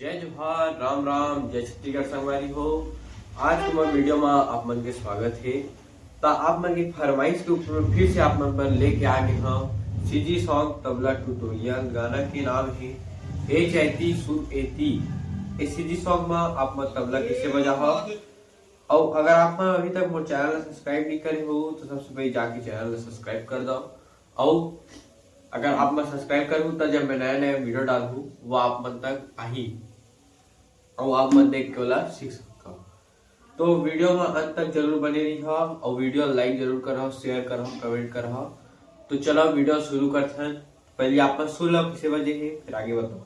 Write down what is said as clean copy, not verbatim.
जय जोहार, राम राम, जय छत्तीसगढ़ संगवारी हो। आज के मन वीडियो में आप मन के स्वागत है। ता आप मन की फरमाइश के ऊपर में फिर से आप मन पर लेके आ गए हम सीजी सॉन्ग तबला ट्यूटोरियल। गाना के नाम है ए चैती सुर एती। इस सीजी सॉन्ग में आप मन तबला कैसे बजा हो। और अगर आप मन अभी तक मोर चैनल सब्सक्राइब नहीं करे हो तो सबसे पहले जाके चैनल सब्सक्राइब कर दो। और अगर आप मैं सब्सक्राइब करूँ तो जब मैं नया नया वीडियो डालूँ वो आप मन तक आई और आप मन देख के वाला सीख सकते हो। तो वीडियो में अंत तक जरूर बने रही हो और वीडियो लाइक जरूर करो, शेयर करो, कमेंट करो। तो चलो वीडियो शुरू करते हैं। पहले आप मन सुन लो किसे बजे है, फिर आगे बताओ।